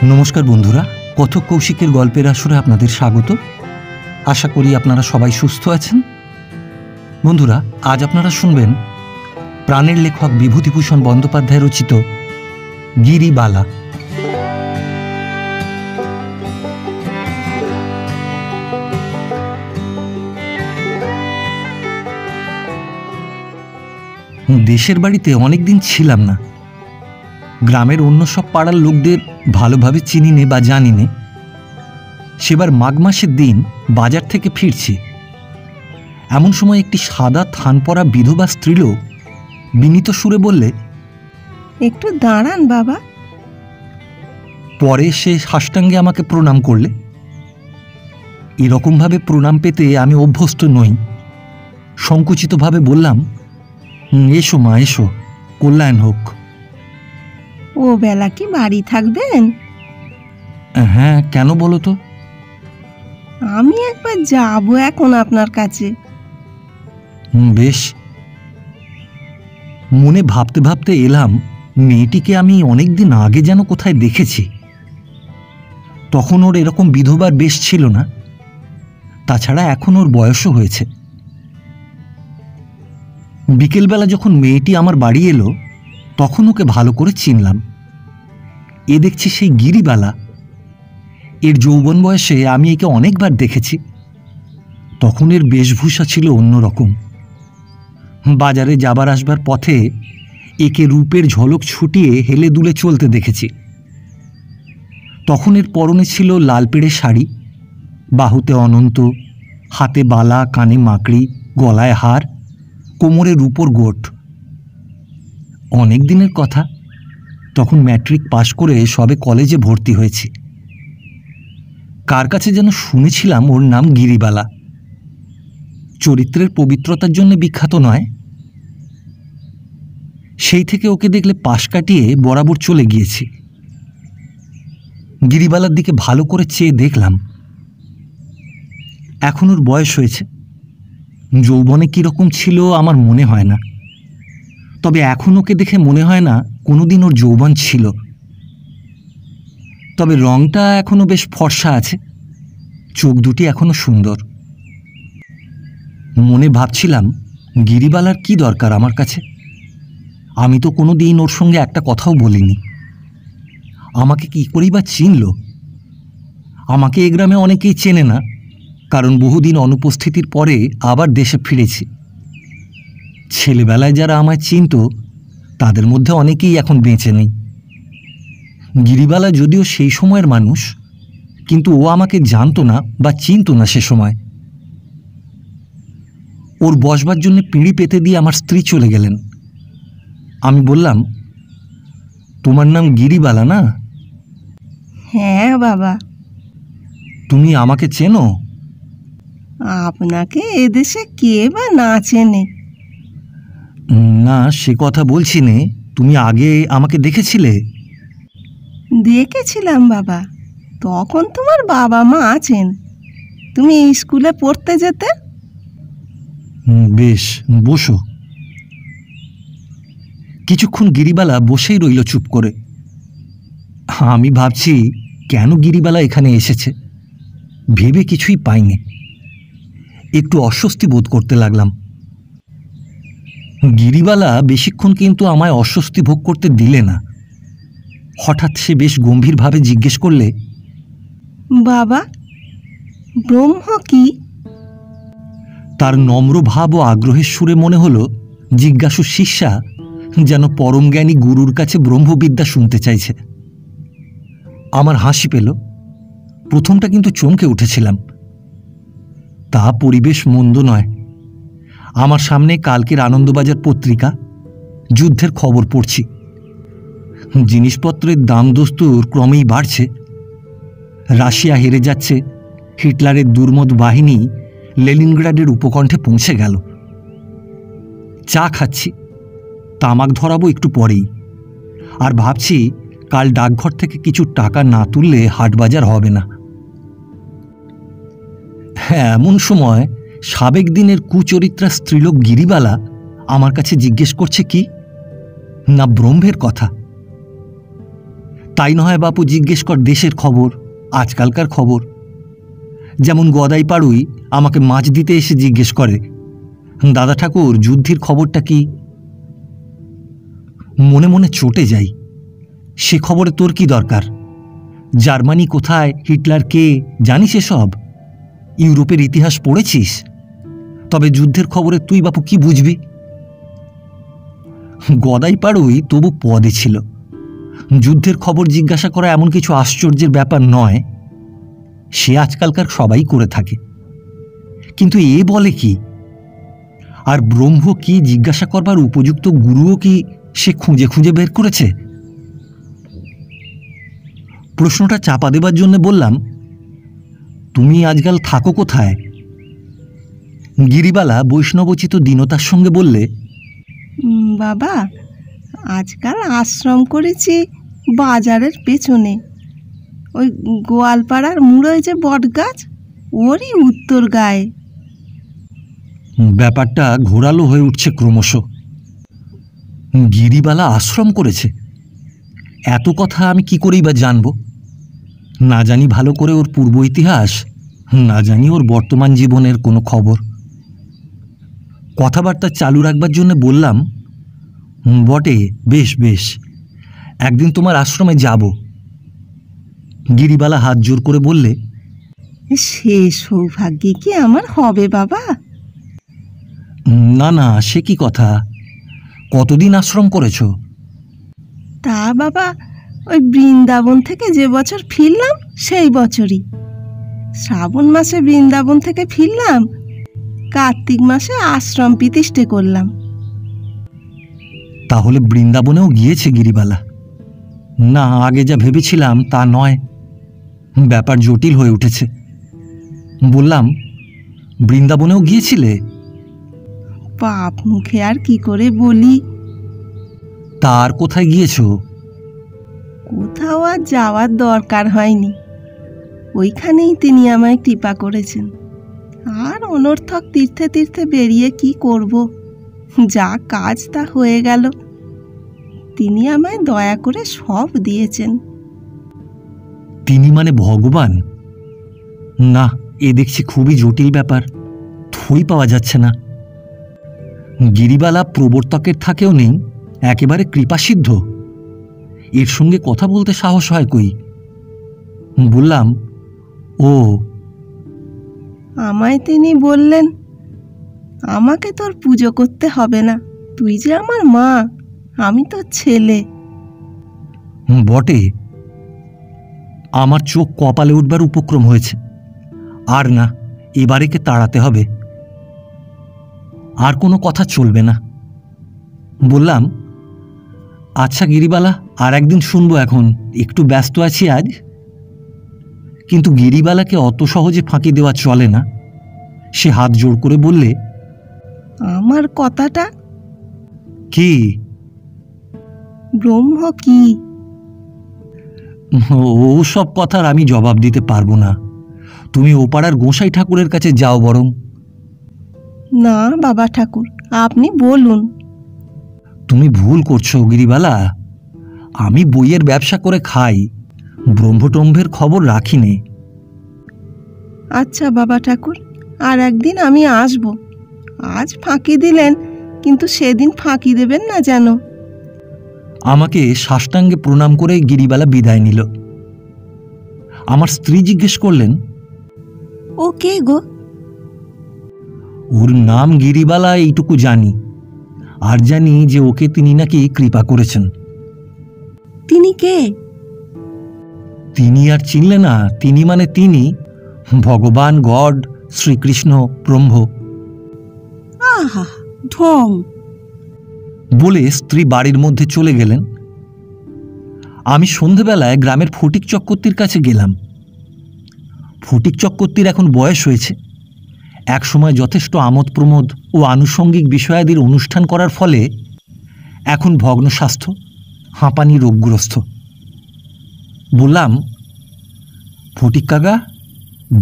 নমস্কার বন্ধুরা, কথক কৌশিকের গল্পের আসরে আপনাদের স্বাগত। আশা করি আপনারা সবাই সুস্থ আছেন। বন্ধুরা, আজ আপনারা শুনবেন প্রাণের লেখক বিভূতিভূষণ বন্দ্যোপাধ্যায় রচিত গিরিবালা। দেশের বাড়িতে অনেকদিন ছিলাম না। গ্রামের অন্য সব পাড়ার লোকদের ভালোভাবে চিনি নে বা জানি নে। সেবার মাঘ মাসের দিন বাজার থেকে ফিরছি। এমন সময় একটি সাদা থান পরা বিধবা স্ত্রীলোক বিনীত সুরে বললে, একটু দাঁড়ান বাবা। পরে সে সাষ্টাঙ্গে আমাকে প্রণাম করলে। এরকমভাবে প্রণাম পেতে আমি অভ্যস্ত নই। সংকুচিতভাবে বললাম, এসো মা, এসো, কল্যাণ হোক। ও বেলা কি বাড়ি থাকবেন? হ্যাঁ, কেন বলো তো? আমি একবার যাব এখন আপনার কাছে। বেশ। মনে ভাবতে ভাবতে এলাম, মেয়েটিকে আমি অনেকদিন আগে যেন কোথায় দেখেছি। তখন ওর এরকম বিধবার বেশ ছিল না। তাছাড়া এখন ওর বয়সও হয়েছে। বিকেলবেলা যখন মেয়েটি আমার বাড়ি এলো, তখন ওকে ভালো করে চিনলাম। এ দেখছি সেই গিরিবালা। এর যৌবন বয়সে আমি একে অনেকবার দেখেছি। তখন এর বেশভূষা ছিল অন্যরকম। বাজারে যাবার আসবার পথে একে রূপের ঝলক ছুটিয়ে হেলে দুলে চলতে দেখেছি। তখন এর পরনে ছিল লাল পেড়ে শাড়ি, বাহুতে অনন্ত, হাতে বালা, কানে মাকড়ি, গলায় হার, কোমরে রূপোর গোট। অনেক দিনের কথা, তখন ম্যাট্রিক পাশ করে সবে কলেজে ভর্তি হয়েছি। কার কাছে যেন শুনেছিলাম ওর নাম গিরিবালা। চরিত্রের পবিত্রতার জন্য বিখ্যাত নয়। সেই থেকে ওকে দেখলে পাশ কাটিয়ে বরাবর চলে গিয়েছি। গিরিবালার দিকে ভালো করে চেয়ে দেখলাম। এখন ওর বয়স হয়েছে। যৌবনে কীরকম ছিল আমার মনে হয় না। তবে এখন ওকে দেখে মনে হয় না কোনোদিন ওর যৌবন ছিল। তবে রংটা এখনো বেশ ফর্সা আছে, চোখ দুটি এখনো সুন্দর। মনে ভাবছিলাম, গিরিবালার কি দরকার আমার কাছে? আমি তো কোনোদিন ওর সঙ্গে একটা কথাও বলিনি। আমাকে কি করেই বা চিনল? আমাকে এ গ্রামে অনেকেই চেনে না, কারণ বহুদিন অনুপস্থিতির পরে আবার দেশে ফিরেছি। ছেলেবেলায় যারা আমায় চিনত, তাদের মধ্যে অনেকেই এখন বেঁচে নেই। গিরিবালা যদিও সেই সময়ের মানুষ, কিন্তু ও আমাকে জানতো না বা চিনত না সে সময়। ওর বসবার জন্য পিঁড়ি পেতে দিয়ে আমার স্ত্রী চলে গেলেন। আমি বললাম, তোমার নাম গিরিবালা না? হ্যাঁ বাবা। তুমি আমাকে চেনো? আপনাকে এদেশে কে বা না চেনে? না, সে কথা বলছি নে। তুমি আগে আমাকে দেখেছিলে? দেখেছিলাম বাবা। তখন তোমার বাবা মা আছেন, তুমি স্কুলে পড়তে যেতে। বেশ, বসো। কিছুক্ষণ গিরিবালা বসেই রইল চুপ করে। আমি ভাবছি কেন গিরিবালা এখানে এসেছে, ভেবে কিছুই পাইনি। একটু অস্বস্তি বোধ করতে লাগলাম। গিরিবালা বেশিক্ষণ কিন্তু আমায় অস্বস্তি ভোগ করতে দিলে না। হঠাৎ সে বেশ গম্ভীরভাবে জিজ্ঞেস করলে, বাবা, ব্রহ্ম কি? তার নম্র ভাব ও আগ্রহের সুরে মনে হলো জিজ্ঞাসু শিষ্যা যেন পরম জ্ঞানী গুরুর কাছে ব্রহ্মবিদ্যা শুনতে চাইছে। আমার হাসি পেল। প্রথমটা কিন্তু চমকে উঠেছিলাম। তা পরিবেশ মন্দ নয়। আমার সামনে কালকের আনন্দবাজার পত্রিকা, যুদ্ধের খবর পড়ছি। জিনিসপত্রের দাম দস্তুর ক্রমেই বাড়ছে। রাশিয়া হেরে যাচ্ছে, হিটলারের দুর্মদ বাহিনী লেনিনগ্রাডের উপকণ্ঠে পৌঁছে গেল। চা খাচ্ছি, তামাক ধরাবো একটু পরেই। আর ভাবছি কাল ডাকঘর থেকে কিছু টাকা না তুললে হাটবাজার হবে না। হ্যাঁ, এমন সময় সাবেক দিনের কুচরিত্রা স্ত্রীলোক গিরিবালা আমার কাছে জিজ্ঞেস করছে কি না ব্রহ্মের কথা। তাই নয় বাপু, জিজ্ঞেস কর দেশের খবর, আজকালকার খবর। যেমন গদাই পাড়ুই আমাকে মাছ দিতে এসে জিজ্ঞেস করে, দাদা ঠাকুর যুদ্ধের খবরটা কি? মনে মনে চটে যাই। সে খবরে তোর কি দরকার? জার্মানি কোথায়, হিটলার কে, জানিস এসব? ইউরোপের ইতিহাস পড়েছিস? তবে যুদ্ধের খবরে তুই বাপু কি বুঝবি? গদাই পাড়ুই তবু পদে ছিল। যুদ্ধের খবর জিজ্ঞাসা করা এমন কিছু আশ্চর্যের ব্যাপার নয়, সে আজকালকার সবাই করে থাকে। কিন্তু এ বলে কি? আর ব্রহ্ম কি জিজ্ঞাসা করবার উপযুক্ত গুরুও কি সে খুঁজে খুঁজে বের করেছে? প্রশ্নটা চাপা দেবার জন্য বললাম, তুমি আজকাল থাকো কোথায়? গিরিবালা বৈষ্ণবোচিত দীনতার সঙ্গে বললে, বাবা, আজকাল আশ্রম করেছি বাজারের পেছনে, ওই গোয়ালপাড়ার মুড়োয় যে বটগাছ, ওরই উত্তর গায়ে। ব্যাপারটা ঘোরালো হয়ে উঠছে ক্রমশ। গিরিবালা আশ্রম করেছে? এত কথা আমি কি করেই বা জানব? না জানি ভালো করে ওর পূর্ব ইতিহাস, না জানি ওর বর্তমান জীবনের কোনো খবর। কথাবার্তা চালু রাখবার জন্য বললাম, বটে, বেশ বেশ, একদিন তোমার আশ্রমে যাব। গিরিবালা হাত জোর করে বললে, সে সৌভাগ্যে কি আমার হবে বাবা? না না, সে কি কথা? কতদিন আশ্রম করেছ? তা বাবা, ওই বৃন্দাবন থেকে যে বছর ফিরলাম সেই বছরই। শ্রাবণ মাসে বৃন্দাবন থেকে ফিরলাম, কার্তিক মাসে আশ্রম প্রতিষ্ঠা করলাম। তাহলে বৃন্দাবনেও গিয়েছে গিরিবালা? না, আগে যা ভেবেছিলাম তা নয়। ব্যাপার জটিল হয়ে উঠেছে। বললাম, বৃন্দাবনেও গিয়েছিলে? পাপ মুখে আর কি করে বলি। তার কোথায় গিয়েছো? কোথাও আর যাওয়ার দরকার হয়নি, ওইখানেই তিনি আমায় কৃপা করেছেন। আর অনর্থক তীর্থে তীর্থে বেরিয়ে কি করব? যা কাজ তা হয়ে গেল। তিনি আমায় দয়া করে সব দিয়েছেন। তিনি মানে ভগবান? না, এ দেখছি খুবই জটিল ব্যাপার, থই পাওয়া যাচ্ছে না। গিরিবালা প্রবর্তকের থাকেও নেই, একেবারে কৃপাসিদ্ধ। এর সঙ্গে কথা বলতে সাহস হয় কই? বললাম, ও। আমায় তিনি বললেন, আমাকে তোর পুজো করতে হবে না, তুই যে আমার মা, আমি তোর ছেলে। বটে। আমার চোখ কপালে উঠবার উপক্রম হয়েছে। আর না, এবারেকে তাড়াতে হবে, আর কোনো কথা চলবে না। বললাম, আচ্ছা গিরিবালা, আর একদিন শুনবো, এখন একটু ব্যস্ত আছি আজ। কিন্তু গিরিবালাকে অত সহজে ফাঁকি দেওয়া চলে না। সে হাত জোড় করে বললে, আমার কথাটা কি? ব্রহ্ম কি? ও সব কথার আমি জবাব দিতে পারবো না। তুমি ওপাড়ার গোসাই ঠাকুরের কাছে যাও বরং। না বাবা ঠাকুর, আপনি বলুন। তুমি ভুল করছো গিরিবালা। আমি বইয়ের ব্যবসা করে খাই, ব্রহ্মটম্ভের খবর রাখি নে। আচ্ছা বাবা ঠাকুর, আর একদিন আমি আসব। আজ ফাঁকি দিলেন, কিন্তু সেদিন ফাঁকি দেবেন না যেন। আমাকে সাষ্টাঙ্গে প্রণাম করে গিরিবালা বিদায় নিল। আমার স্ত্রী জিজ্ঞেস করলেন, ও কে গো? ওর নাম গিরিবালা, এইটুকু জানি। আর জানি যে ওকে তিনি নাকি কৃপা করেছেন। তিনি কে? তিনি আর চিনলে না? তিনি মানে তিনি, ভগবান, গড, শ্রীকৃষ্ণ, ব্রহ্ম। আহা, ঢং! বলে স্ত্রী বাড়ির মধ্যে চলে গেলেন। আমি সন্ধেবেলায় গ্রামের ফটিক চক্রবর্তীর কাছে গেলাম। ফটিক চক্রবর্তীর এখন বয়স হয়েছে। একসময় যথেষ্ট আমোদ প্রমোদ ও আনুষঙ্গিক বিষয়াদির অনুষ্ঠান করার ফলে এখন ভগ্ন স্বাস্থ্য, হাঁপানি রোগগ্রস্ত। বললাম, ফটিক কাকা,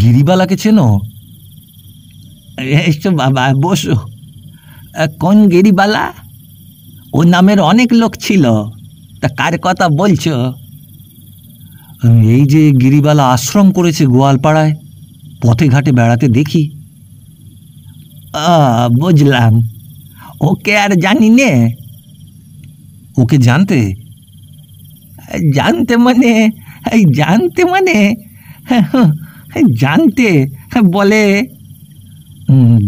গিরিবালাকে চেনো? এসো বাবা, বসো। কোন গিরিবালা? ও নামের অনেক লোক ছিল, তা কার কথা বলছো? এই যে গিরিবালা আশ্রম করেছে গোয়ালপাড়ায়, পথে ঘাটে বেড়াতে দেখি। বুঝলাম, ওকে আর জানি নে। ওকে জানতে জানতে মানে জানতে মানে জানতে বলে।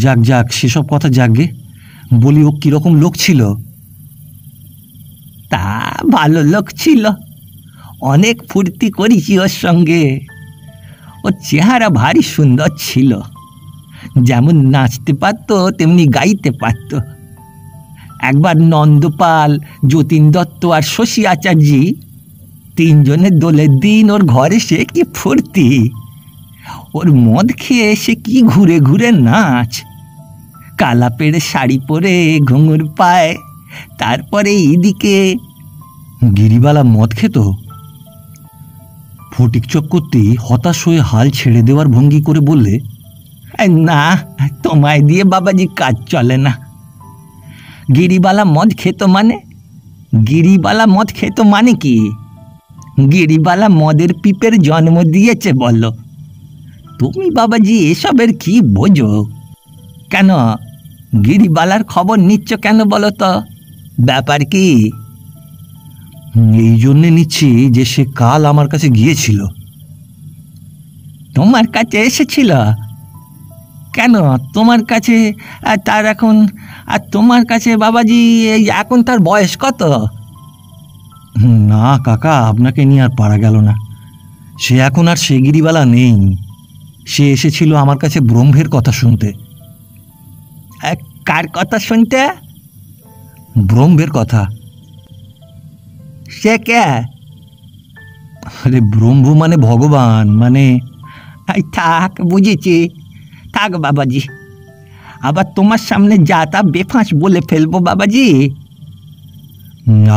যাক যাক, সেসব কথা যাকগে। বলি, ও কিরকম লোক ছিল? তা ভালো লোক ছিল, অনেক ফুর্তি করেছি ওর সঙ্গে। ওর চেহারা ভারী সুন্দর ছিল, যেমন নাচতে পারতো তেমনি গাইতে পারত। একবার নন্দপাল, যতীন দত্ত আর শশী আচার্যি তিনজনের দোলের দিন ওর ঘরে সে কি ফুর্তি! ওর মদ খেয়ে সে কি ঘুরে ঘুরে নাচ, কালা পেড়ে শাড়ি পরে, ঘুঙুর পায়। তারপরে এইদিকে গিরিবালা মদ খেত? ফটিক চক্রবর্তী হতাশ হয়ে হাল ছেড়ে দেওয়ার ভঙ্গি করে বললে, না, তোমায় দিয়ে বাবাজি কাজ চলে না। গিরিবালা মদ খেত মানে? গিরিবালা মদ খেত মানে কি? গিরিবালা মদের পিপের জন্ম দিয়েছে বলো। তুমি বাবাজি এসবের কি বোঝো? কেন গিরিবালার খবর নিচ্ছ কেন বলো তো? ব্যাপার কি? এই জন্যে নিচ্ছি যে সে কাল আমার কাছে গিয়েছিল। তোমার কাছে এসেছিল? কেন তোমার কাছে? তার এখন, আর তোমার কাছে বাবাজি এখন তার বয়স কত? না কাকা, আপনাকে নিয়ে আর পারা গেল না। সে এখন আর সে গিরিবালা নেই। সে এসেছিল আমার কাছে ব্রহ্মের কথা শুনতে। কার কথা শুনতে? ব্রহ্মের কথা। সে কে? আরে ব্রহ্ম মানে ভগবান, মানে। থাক, বুঝেছি। থাক বাবাজি, আবার তোমার সামনে যা তা বেফাঁস বলে ফেলবো বাবাজি।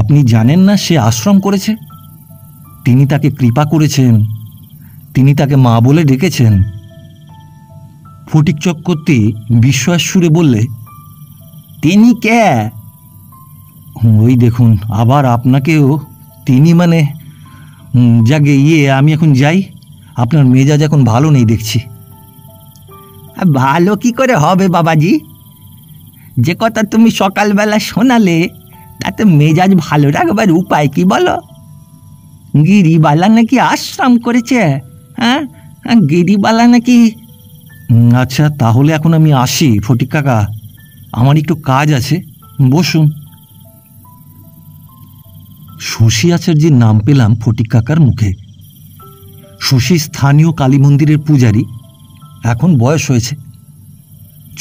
আপনি জানেন না সে আশ্রম করেছে? তিনি তাকে কৃপা করেছেন, তিনি তাকে মা বলে ডেকেছেন। ফটিক চক্রবর্তী বিস্ময়ের সুরে বললে, তিনি কে? ওই দেখুন, আবার আপনাকেও তিনি মানে। যাকে আমি এখন যাই, আপনার মেজাজ এখন ভালো নেই দেখছি। ভালো কি করে হবে বাবাজি? যে কথা তুমি সকালবেলা শোনালে তাতে মেজাজ ভালো রাখবার উপায় কি বলো? গিরিবালা নাকি আশ্রম করেছে? হ্যাঁ, গিরিবালা নাকি। আচ্ছা, তাহলে এখন আমি আসি ফটিক কাকা, আমার একটু কাজ আছে, বসুন। শশী আচার্যের নাম পেলাম ফটিক কাকার মুখে। শশী স্থানীয় কালী মন্দিরের পূজারী, এখন বয়স হয়েছে,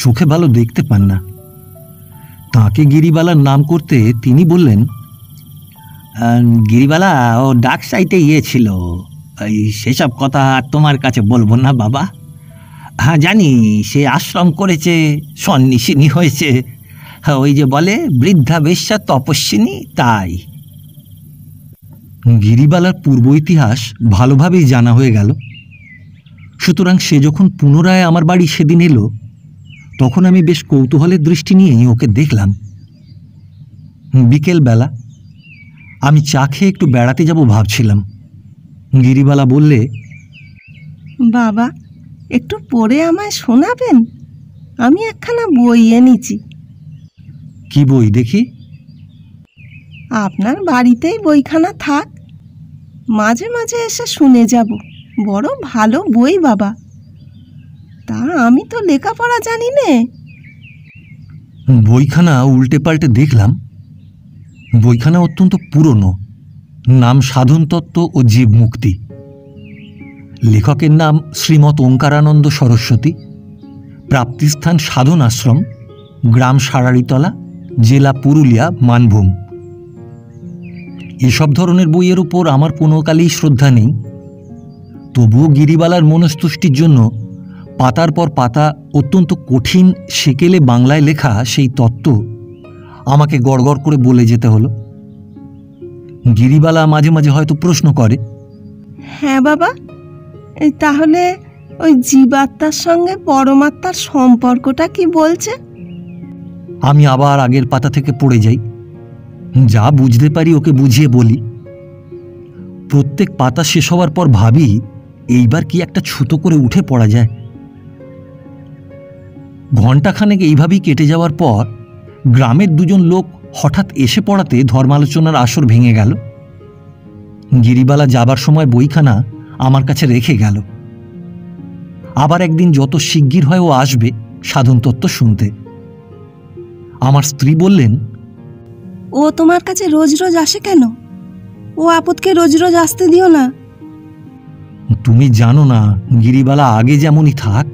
চোখে ভালো দেখতে পান না। তাকে গিরিবালার নাম করতে তিনি বললেন, গিরিবালা ও ডাক সাইটে ছিল, সেসব কথা তোমার কাছে বলবো না বাবা। হ্যাঁ জানি, সে আশ্রম করেছে, সন্ন্যাসিনী হয়েছে, ওই যে বলে বৃদ্ধা বেশ্যা তপস্বিনী, তাই। গিরিবালার পূর্ব ইতিহাস ভালোভাবেই জানা হয়ে গেল। সুতরাং সে যখন পুনরায় আমার বাড়ি সেদিন এলো, তখন আমি বেশ কৌতূহলের দৃষ্টি নিয়ে ওকে দেখলাম। বিকেলবেলা আমি চা খেয়ে একটু বেড়াতে যাব ভাবছিলাম। গিরিবালা বললে, বাবা, একটু পড়ে আমায় শোনাবেন? আমি একখানা বই এনেছি। কি বই দেখি? আপনার বাড়িতেই বইখানা থাক, মাঝে মাঝে এসে শুনে যাব। বড় ভালো বই বাবা। তা আমি তো লেখাপড়া জানি নে। বইখানা উল্টে পাল্টে দেখলাম। বইখানা অত্যন্ত পুরনো, নাম সাধন তত্ত্ব ও জীব মুক্তি। লেখকের নাম শ্রীমৎ ওঙ্কারানন্দ সরস্বতী। প্রাপ্তিস্থান সাধন আশ্রম, গ্রাম সারারিতলা, জেলা পুরুলিয়া, মানভূম। এসব ধরনের বইয়ের উপর আমার কোনোকালেই শ্রদ্ধা নেই। তবুও গিরিবালার মনস্তুষ্টির জন্য পাতার পর পাতা অত্যন্ত কঠিন সেকেলে বাংলায় লেখা সেই তত্ত্ব আমাকে গড়গড় করে বলে যেতে হলো। গিরিবালা মাঝে মাঝে হয়তো প্রশ্ন করে, হ্যাঁ বাবা, তাহলে ওই জীবাত্মার সঙ্গে পরমাত্মার সম্পর্কটা কি বলছে? আমি আবার আগের পাতা থেকে পড়ে যাই, যা বুঝতে পারি ওকে বুঝিয়ে বলি। প্রত্যেক পাতা শেষ হওয়ার পর ভাবি এইবার কি একটা ছুতো করে উঠে পড়া যায়। ঘণ্টাখানেক এইভাবেই কেটে যাওয়ার পর গ্রামের দুজন লোক হঠাৎ এসে পড়াতে ধর্মালোচনার আসর ভেঙে গেল। গিরিবালা যাবার সময় বইখানা আমার কাছে রেখে গেল। আবার একদিন যত শিগগির হয় ও আসবে সাধন তত্ত্ব শুনতে। আমার স্ত্রী বললেন, ও তোমার কাছে রোজ রোজ আসে কেন? ও আপদকে রোজ রোজ আসতে দিও না। তুমি জানো না, গিরিবালা আগে যেমনই থাক,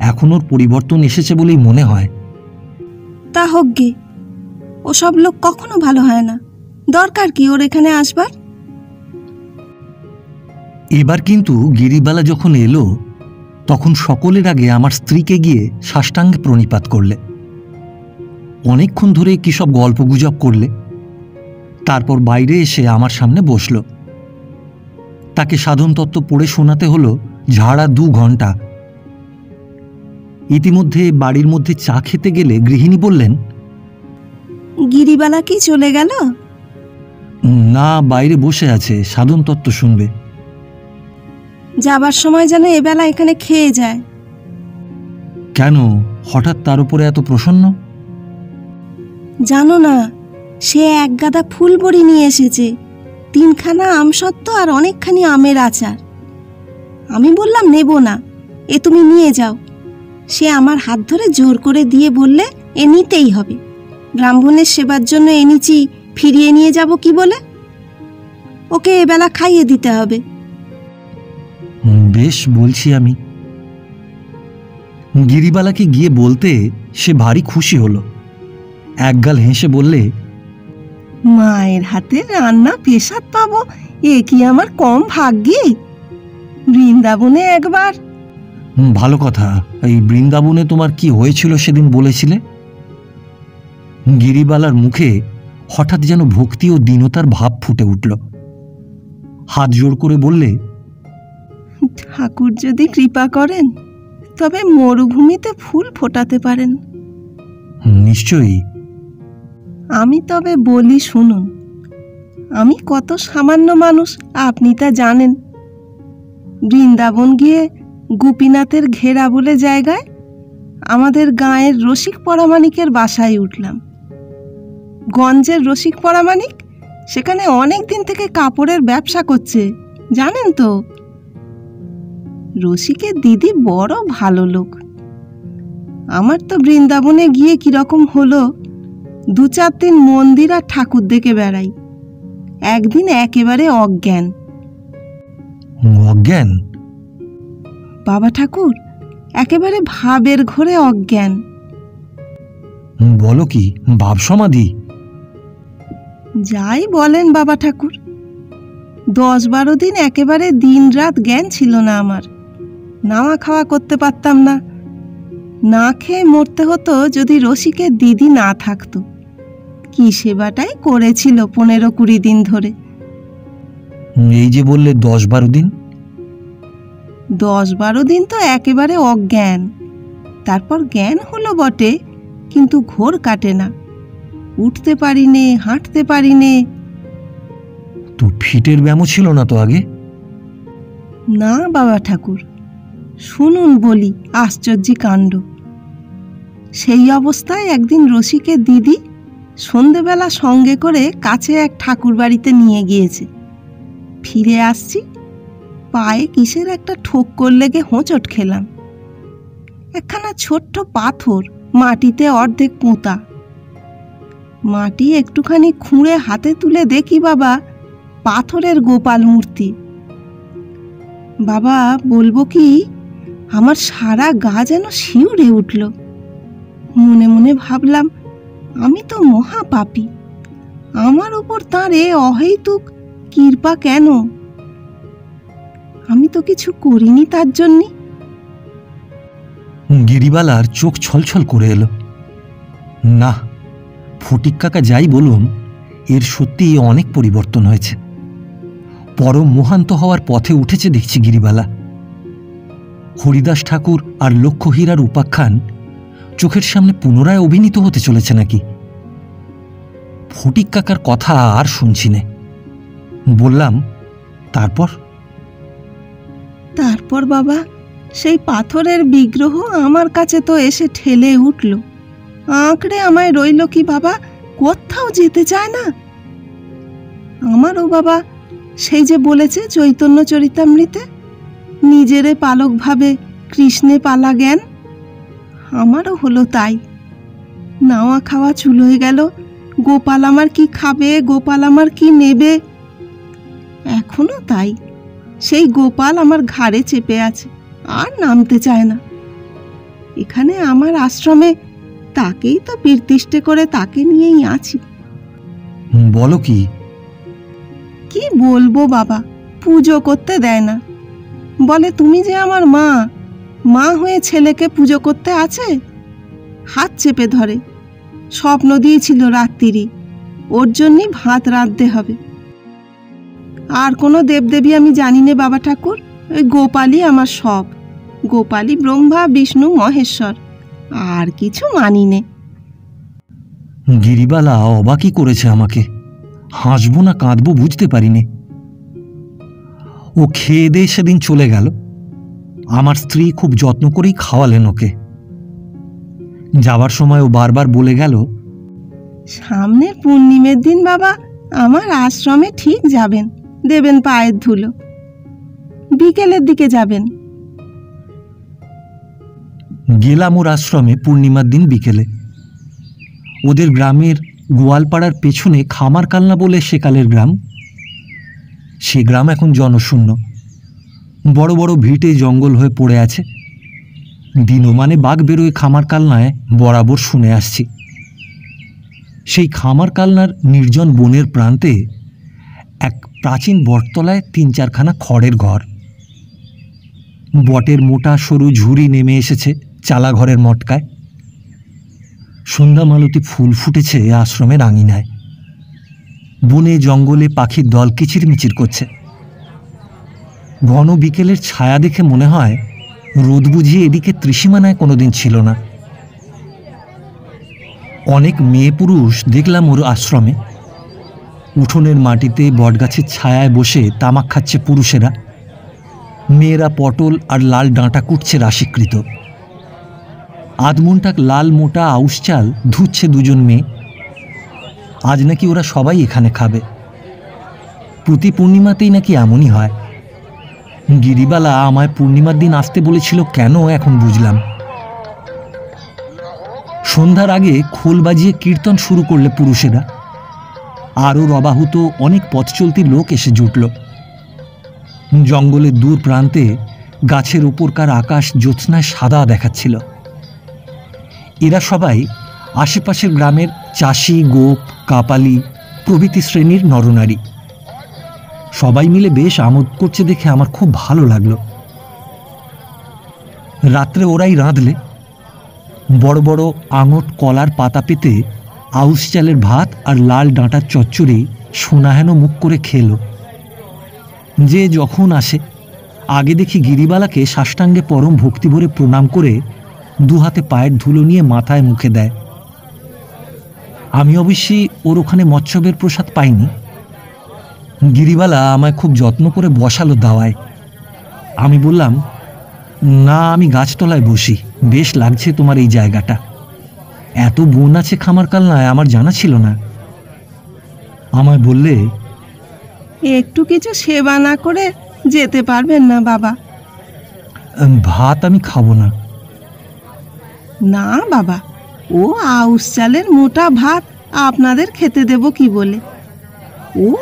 এখন ওর পরিবর্তন এসেছে বলেই মনে হয়। তা হোক গে, ও সব লোক কখনো ভালো হয় না। দরকার কি ওর এখানে আসবার? এবার কিন্তু গিরিবালা যখন এলো তখন সকলের আগে আমার স্ত্রীকে গিয়ে সাষ্টাঙ্গে প্রণিপাত করলে। অনেকক্ষণ ধরে কি সব গল্পগুজব করলে। তারপর বাইরে এসে আমার সামনে বসল। তাকে সাধন তত্ত্ব পড়ে শোনাতে হলো ঝাড়া 2 ঘন্টা। ইতিমধ্যে বাড়ির মধ্যে চা খেতে গেলে গৃহিণী বললেন, গিরিবালা কি চলে গেল? না, বাইরে বসে আছে, সাধন তত্ত্ব শুনবে। যাবার সময় যেন এবেলা এখানে খেয়ে যায়। কেন, হঠাৎ তার উপরে এত প্রসন্ন? জানো না, সে 1 গাদা ফুল বড়ি নিয়ে এসেছে, 3খানা আমসত্ত্ব আর অনেকখানি আমের আচার। আমি বললাম নেব না, এ তুমি নিয়ে যাও। সে আমার হাত ধরে জোর করে দিয়ে বললে এ নিতেই হবে, ব্রাহ্মণের সেবার জন্য এনেছি, ফিরিয়ে নিয়ে যাব কি বলে? ওকে এবেলা খাইয়ে দিতে হবে। বেশ, বলছি আমি। গিরিবালাকে গিয়ে বলতে সে ভারী খুশি হলো। একগাল হেসে বললে, মায়ের হাতে রান্না পেশাদ পাবো, এ কি আমার কম ভাগ্যে? বৃন্দাবনে একবার। ভালো কথা। এই বৃন্দাবনে তোমার কি হয়েছিল সেদিন বলেছিলে? গিরিবালার মুখে হঠাৎ যেন ভক্তি ও দীনতার ভাব ফুটে উঠল। হাত জোর করে বললে, ঠাকুর যদি কৃপা করেন তবে মরুভূমিতে ফুল ফোটাতে পারেন। নিশ্চয়ই। আমি তবে বলি শুনুন, আমি কত সামান্য মানুষ আপনি তা জানেন। বৃন্দাবন গিয়ে গোপীনাথের ঘেরা বলে জায়গায় আমাদের গাঁয়ের রসিক পরামানিকের বাসায় উঠলাম। গঞ্জের রসিক পরামানিক সেখানে অনেক দিন থেকে কাপড়ের ব্যবসা করছে, জানেন তো। রসিকের দিদি বড় ভালো লোক। আমার তো বৃন্দাবনে গিয়ে কিরকম হলো, 2-4 দিন মন্দির আর ঠাকুর দেখে বেড়াই, একদিন একেবারে অজ্ঞান। অজ্ঞান? বাবা ঠাকুর, একেবারে ভাবের ঘোরে অজ্ঞান। বলো কি, ভাব সমাধি? যাই বলেন বাবা ঠাকুর, 10-12 দিন একেবারে দিন রাত জ্ঞান ছিল না আমার। নাওয়া খাওয়া করতে পারতাম না, না খেয়ে মরতে হতো যদি রসিকের দিদি না থাকতো। কি সেবাটাই করেছিল 15-20 দিন ধরে। এই যে বললে 10-12 দিন। 10-12 দিন তো একেবারে অজ্ঞান। তারপর জ্ঞান হলো বটে, কিন্তু ঘোর কাটে না। উঠতে পারি নে, হাঁটতে পারি নে। তো ফিটের ব্যামো ছিল না তো আগে? না বাবা ঠাকুর, শুনুন বলি আশ্চর্য কাণ্ড। সেই অবস্থায় একদিন রসিকের দিদি সন্ধেবেলা সঙ্গে করে কাছে এক ঠাকুর বাড়িতে নিয়ে গিয়েছে। ফিরে আসছি, পায়ে কিসের একটা ঠোক্কর লেগে হোঁচট খেলাম। একখানা ছোট্ট পাথর মাটিতে অর্ধেক পোঁতা। মাটি একটুখানি খুঁড়ে হাতে তুলে দেখি বাবা, পাথরের গোপাল মূর্তি। বাবা বলবো কি, আমার সারা গা যেন শিউরে উঠল। মনে মনে ভাবলাম, আমি তো মহাপাপী, আমার উপর তাঁর এ অহৈতুক কৃপা কেন? আমি তো কিছু করিনি তার জন্যে। গিরিবালার চোখ ছলছল করে এলো। না, ফটিক কাকা যাই বলুন, এর সত্যি অনেক পরিবর্তন হয়েছে। পরম মোহান্ত হওয়ার পথে উঠেছে দেখছি গিরিবালা। হরিদাস ঠাকুর আর লক্ষ্যহীরার উপাখ্যান চোখের সামনে পুনরায় অভিনীত হতে চলেছে নাকি? ফটিক কাকার কথা আর শুনছি নে। বললাম, তারপর? তারপর বাবা, সেই পাথরের বিগ্রহ আমার কাছে তো এসে ঠেলে উঠল, আঁকড়ে আমায় রইল কি বাবা, কোথাও যেতে চায় না। আমারও বাবা সেই যে বলেছে চৈতন্য চরিতামৃতে, নিজেরে পালক ভাবে কৃষ্ণে পালা জ্ঞান, আমারও হলো তাই। নাওয়া খাওয়া চুল হয়ে গেল, গোপাল আমার কি খাবে, গোপাল আমার কি নেবে। এখনো তাই, সেই গোপাল আমার ঘাড়ে চেপে আছে, আর নামতে চায় না। এখানে আমার আশ্রমে তাকেই তো বিরতিষ্ঠে করে তাকে নিয়েই আছি। বলো কি? কি বলবো বাবা, পুজো করতে দেয় না, বলে তুমি যে আমার মা, মা হয়ে ছেলেকে পুজো করতে আছে। হাত চেপে ধরে, স্বপ্ন দিয়েছিল রাত্রি, ওর জন্যই ভাত রাঁধতে হবে। আর কোনো দেবদেবী আমি জানি নে বাবা ঠাকুর, ওই গোপালই আমার সব। গোপালই ব্রহ্মা বিষ্ণু মহেশ্বর, আর কিছু মানি নে। গিরিবালা অবাকই করেছে আমাকে, হাসবো না কাঁদবো বুঝতে পারিনি। ও খেয়ে দিয়ে সেদিন চলে গেল। আমার স্ত্রী খুব যত্ন করেই খাওয়ালেন ওকে। যাবার সময় ও বারবার বলে গেল, সামনের পূর্ণিমের দিন বাবা আমার আশ্রমে ঠিক যাবেন, দেবেন পায়ের ধুলো, বিকেলের দিকে যাবেন। গেলাম ওর আশ্রমে পূর্ণিমার দিন বিকেলে। ওদের গ্রামের গোয়ালপাড়ার পেছনে খামারকালনা বলে সেকালের গ্রাম। সে গ্রাম এখন জনশূন্য, বড় বড় ভিটে জঙ্গল হয়ে পড়ে আছে। দিনমানে বাঘ বেরোয় খামারকালনায় বরাবর শুনে আসছি। সেই খামারকালনার নির্জন বনের প্রান্তে এক প্রাচীন বটতলায় ৩-৪খানা খড়ের ঘর। বটের মোটা সরু ঝুড়ি নেমে এসেছে চালাঘরের মটকায়। সন্ধ্যা মালতী ফুল ফুটেছে আশ্রমের আঙিনায়। বনে জঙ্গলে পাখির দল কিচিরমিচির করছে। ঘন বিকেলের ছায়া দেখে মনে হয় রোদ বুঝিয়ে এদিকে ত্রিসীমানায় কোনোদিন ছিল না। অনেক মেয়ে পুরুষ দেখলাম ওর আশ্রমে। উঠোনের মাটিতে বটগাছের ছায়ায় বসে তামাক খাচ্ছে পুরুষেরা, মেয়েরা পটল আর লাল ডাঁটা কুটছে রাশিকৃত। আধমুনটাক লাল মোটা আউশ চাল ধুচ্ছে দুজন মেয়ে। আজ নাকি ওরা সবাই এখানে খাবে। প্রতি পূর্ণিমাতেই নাকি এমনই হয়। গিরিবালা আমায় পূর্ণিমার দিন আসতে বলেছিল, কেন এখন বুঝলাম। সন্ধ্যার আগে খোল বাজিয়ে কীর্তন শুরু করলে পুরুষেরা। আরও রবাহুত অনেক পথ চলতি লোক এসে জুটল। জঙ্গলের দূর প্রান্তে গাছের ওপরকার আকাশ জ্যোৎস্নায় সাদা দেখাচ্ছিল। এরা সবাই আশেপাশের গ্রামের চাষি, গোপ, কাপালি প্রভৃতি শ্রেণীর নরনারী। সবাই মিলে বেশ আমোদ করছে দেখে আমার খুব ভালো লাগলো। রাত্রে ওরাই রাঁধলে। বড় বড় আঙট কলার পাতা পেতে আউশ চালের ভাত আর লাল ডাঁটার চচ্চড়ি সোনাহেন মুখ করে খেল। যে যখন আসে আগে দেখি গিরিবালাকে সাষ্টাঙ্গে পরম ভক্তি ভরে প্রণাম করে দুহাতে পায়ের ধুলো নিয়ে মাথায় মুখে দেয়। আমি অবশ্যই ওর ওখানে মৎস্যবের প্রসাদ পাইনি। গিরিবালা আমায় খুব যত্ন করে বসালো দাওয়ায়। আমি বললাম, না, আমি গাছতলায় বসি, বেশ লাগছে তোমার এই জায়গাটা। এত বন আছে খামারকালনায়, আমার জানা ছিল না। আমায় বললে, একটু কিছু সেবা না করে যেতে পারবেন না বাবা? ভাত আমি খাবো না। না বাবা, ও আউশ চালের মোটা ভাত আপনাদের খেতে দেব কি বলে?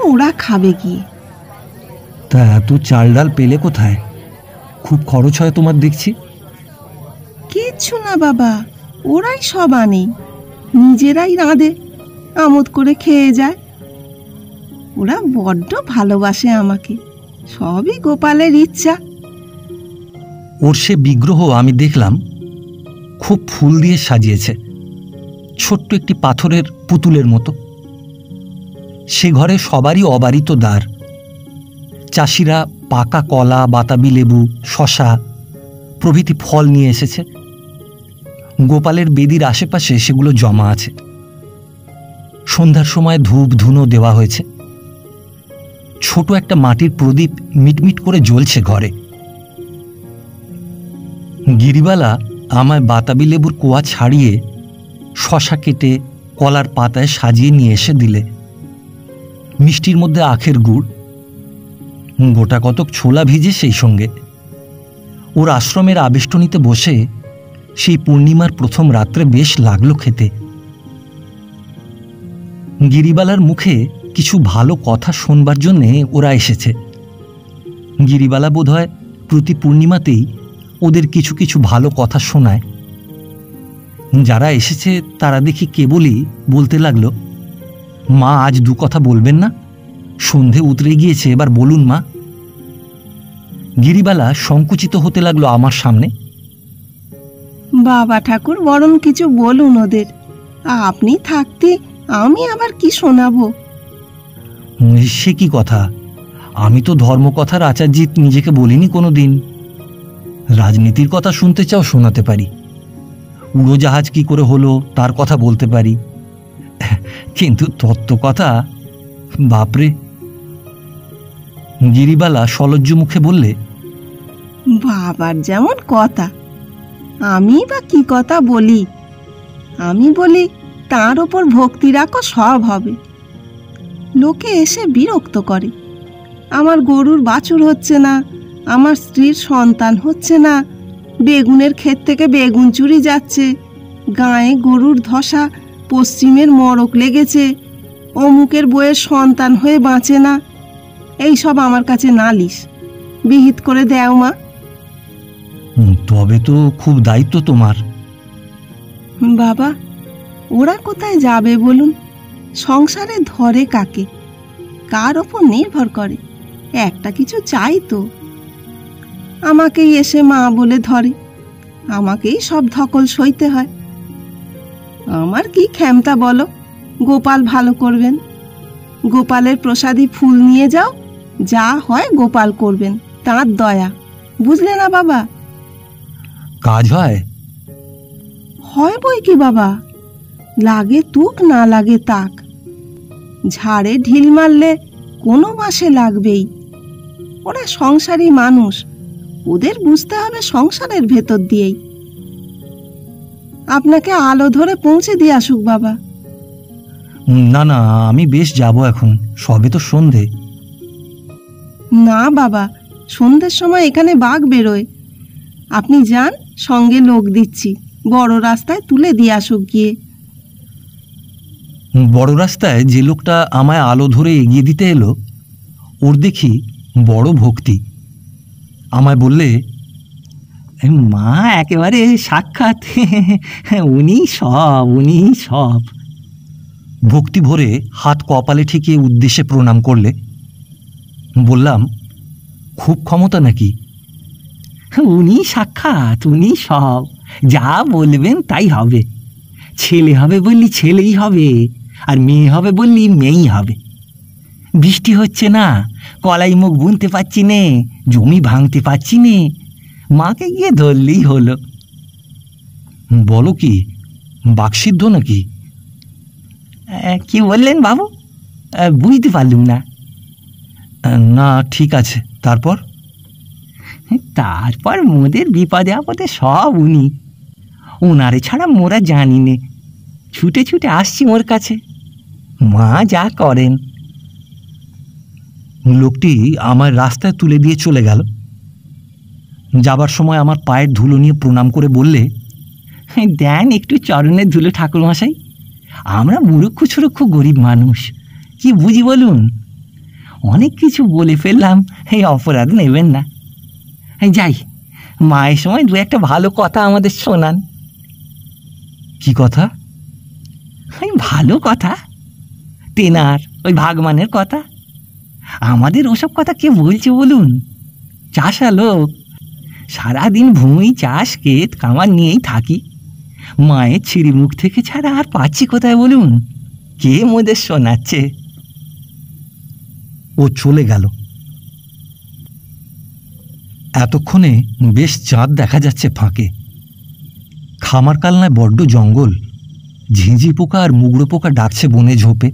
ওরা খাবে গিয়ে। তা এত চাল ডাল পেলে কোথায়? খুব খরচ হয় তোমার দেখছি। কিচ্ছু না বাবা, ওরাই সব আনে, নিজেরাই রাঁধে, আমোদ করে খেয়ে যায়। ওরা বড্ড ভালোবাসে আমাকে, সবই গোপালের ইচ্ছা। ওর সে বিগ্রহ আমি দেখলাম, খুব ফুল দিয়ে সাজিয়েছে, ছোট্ট একটি পাথরের পুতুলের মতো। সে ঘরে সবারই অবারিত দ্বার। চাষিরা পাকা কলা, বাতাবি লেবু, শশা প্রভৃতি ফল নিয়ে এসেছে। গোপালের বেদির আশেপাশে সেগুলো জমা আছে। সন্ধ্যার সময় ধূপ ধুনো দেওয়া হয়েছে। ছোট একটা মাটির প্রদীপ মিটমিট করে জ্বলছে ঘরে। গিরিবালা আমায় বাতাবি লেবুর কোয়া ছাড়িয়ে শশা কেটে কলার পাতায় সাজিয়ে নিয়ে এসে দিলে। মিষ্টির মধ্যে আখের গুড়, গোটা কতক ছোলা ভিজে সেই সঙ্গে। ওর আশ্রমের আবেষ্টনীতে বসে সেই পূর্ণিমার প্রথম রাত্রে বেশ লাগলো খেতে। গিরিবালার মুখে কিছু ভালো কথা শোনবার জন্যে ওরা এসেছে। গিরিবালা বোধহয় প্রতি পূর্ণিমাতেই ওদের কিছু কিছু ভালো কথা শোনায়। যারা এসেছে তারা দেখি কেবলই বলতে লাগলো, মা আজ দু কথা বলবেন না? সন্ধে উতরে গিয়েছে, এবার বলুন মা। গিরিবালা সংকুচিত হতে লাগলো আমার সামনে। বাবা ঠাকুর বরং কিছু বলুন ওদের, আপনি থাকতে আমি আবার কি শোনাবো? সে কি কথা? আমি তো ধর্মকথার আচার্যিত নিজেকে বলিনি কোনো দিন। রাজনীতির কথা শুনতে চাও শোনাতে পারি, উড়োজাহাজ কি করে হলো তার কথা বলতে পারি, কিন্তু তত্ত্ব কথা বাপরে। গিরিবালা সলজ্জ মুখে বললে, বাবার যেমন কথা, আমি বা কি কথা বলি? আমি বলি তার ওপর ভক্তি রাখো, সব হবে। লোকে এসে বিরক্ত করে, আমার গরুর বাছুর হচ্ছে না, আমার স্ত্রীর সন্তান হচ্ছে না, বেগুনের ক্ষেত থেকে বেগুন চুরি যাচ্ছে, গায়ে গরুর ধসা, পশ্চিমের মরক লেগেছে, অমুকের বইয়ের সন্তান হয়ে বাঁচে না, এই সব আমার কাছে নালিশ। বিহিত করে দেও মা। তবে তো খুব দায়িত্ব তোমার। বাবা, ওরা কোথায় যাবে বলুন? সংসারে ধরে কাকে? কার ওপর নির্ভর করে? একটা কিছু চাই তো। আমাকেই এসে মা বলে ধরে, আমাকেই সব ধকল সইতে হয়। আমার কি ক্ষমতা বলো? গোপাল ভালো করবেন, গোপালের প্রসাদী ফুল নিয়ে যাও, যা হয় গোপাল করবেন, তাঁর দয়া। বুঝলে না বাবা? কাজ হয়? হয় বই কি বাবা, লাগে তুক না লাগে তাক। ঝাড়ে ঢিল মারলে কোনো মাসে লাগবেই। ওরা সংসারী মানুষ, ওদের বুঝতে হবে সংসারের ভেতর দিয়েই। আপনাকে আলো ধরে পৌঁছে দিয়ে আসুক বাবা। না না, আমি বেশ যাব এখন, সবে তো সন্ধে। না বাবা, সন্ধ্যের সময় এখানে বাঘ বেরোয়। আপনি যান, সঙ্গে লোক দিচ্ছি, বড় রাস্তায় তুলে দিয়ে আসুক গিয়ে। বড় রাস্তায় যে লোকটা আমায় আলো ধরে এগিয়ে দিতে এলো, ওর দেখি বড় ভক্তি। আমায় বললে, মা একেবারে সাক্ষাৎ, উনি সব, উনি সব। ভক্তি ভরে হাত কপালে ঠেকিয়ে উদ্দেশ্যে প্রণাম করলে। বললাম, খুব ক্ষমতা নাকি? উনি সাক্ষাৎ, উনি সব, যা বলবেন তাই হবে। ছেলে হবে বললি ছেলেই হবে, আর মেয়ে হবে বললি মেয়েই হবে। বৃষ্টি হচ্ছে না, কলাই মুখ বুনতে পারছি নে, জমি ভাঙতে পারছি নে, মাকে গিয়ে ধরলেই হলো। বলো কি, বাকসিদ্ধ নাকি? কি বললেন বাবু? বুঝতে পারলুম না। না, ঠিক আছে, তারপর? তারপর মোদের বিপদে আপদে সব উনি, ওনারে ছাড়া মোরা জানি নে, ছুটে ছুটে আসছি ওর কাছে, মা যা করেন। লোকটি আমার রাস্তায় তুলে দিয়ে চলে গেল। যাবার সময় আমার পায়ের ধুলো নিয়ে প্রণাম করে বললে, দেন একটু চরণের ধুলো ঠাকুরমশাই, আমরা মুরুক্ষ সুরক্ষ গরিব মানুষ, কি বুঝি বলুন? অনেক কিছু বলে ফেললাম, এই অপরাধ নেবেন না। যাই, মায়ের সময় দু একটা ভালো কথা আমাদের শোনান। কি কথা? ভালো কথা, তেনার ওই ভাগবানের কথা। আমাদের ওসব কথা কে বলছে বলুন? চাষা লোক, সারাদিন ভূমি চাষ ক্ষেত কামার নিয়েই থাকি, মায়ের ছিঁড়ি মুখ থেকে ছাড়া আর পাচ্ছি কোথায় বলুন? কে মোদের শোনাচ্ছে? ও চলে গেল। এতক্ষণে বেশ চাঁদ দেখা যাচ্ছে ফাঁকে। খামার কালনায় বড্ড জঙ্গল, ঝিঁঝি পোকা আর মুগড়ো পোকা ডাকছে বনে ঝোপে।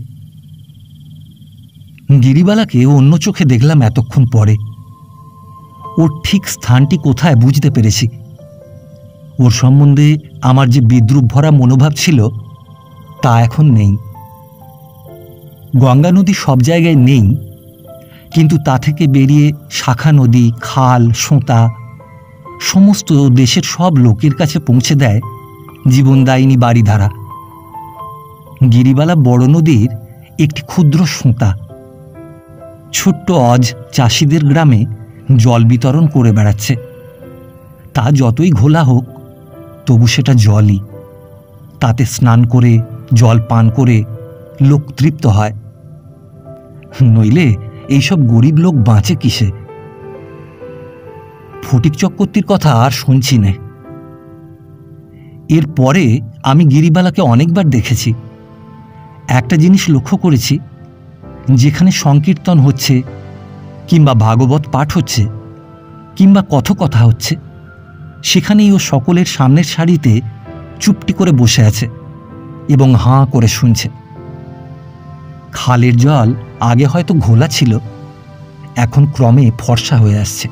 গিরিবালাকে অন্য চোখে দেখলাম এতক্ষণ পরে। ওর ঠিক স্থানটি কোথায় বুঝতে পেরেছি। ওর সম্বন্ধে আমার যে বিদ্রুপ ভরা মনোভাব ছিল তা এখন নেই। গঙ্গা নদী সব জায়গায় নেই, কিন্তু তা থেকে বেরিয়ে শাখা নদী, খাল, সোঁতা সমস্ত দেশের সব লোকের কাছে পৌঁছে দেয় জীবনদায়িনী বাড়িধারা। গিরিবালা বড় নদীর একটি ক্ষুদ্র সোঁতা। ছোট্ট অজ চাষিদের গ্রামে জল বিতরণ করে বেড়াচ্ছে। তা যতই ঘোলা হোক তবু সেটা জলই। তাতে স্নান করে, জল পান করে লোক তৃপ্ত হয়। নইলে এইসব গরিব লোক বাঁচে কিসে? ফটিক চক্রবর্তীর কথা আর শুনছি না। এরপরে আমি গিরিবালাকে অনেকবার দেখেছি। একটা জিনিস লক্ষ্য করেছি, যেখানে সংকীর্তন হচ্ছে কিংবা ভাগবত পাঠ হচ্ছে কিংবা কথকথা হচ্ছে, সেখানেই ও সকলের সামনের সারিতে চুপটি করে বসে আছে এবং হাঁ করে শুনছে। খালের জল আগে হয়তো ঘোলা ছিল, এখন ক্রমে ফর্সা হয়ে আসছে।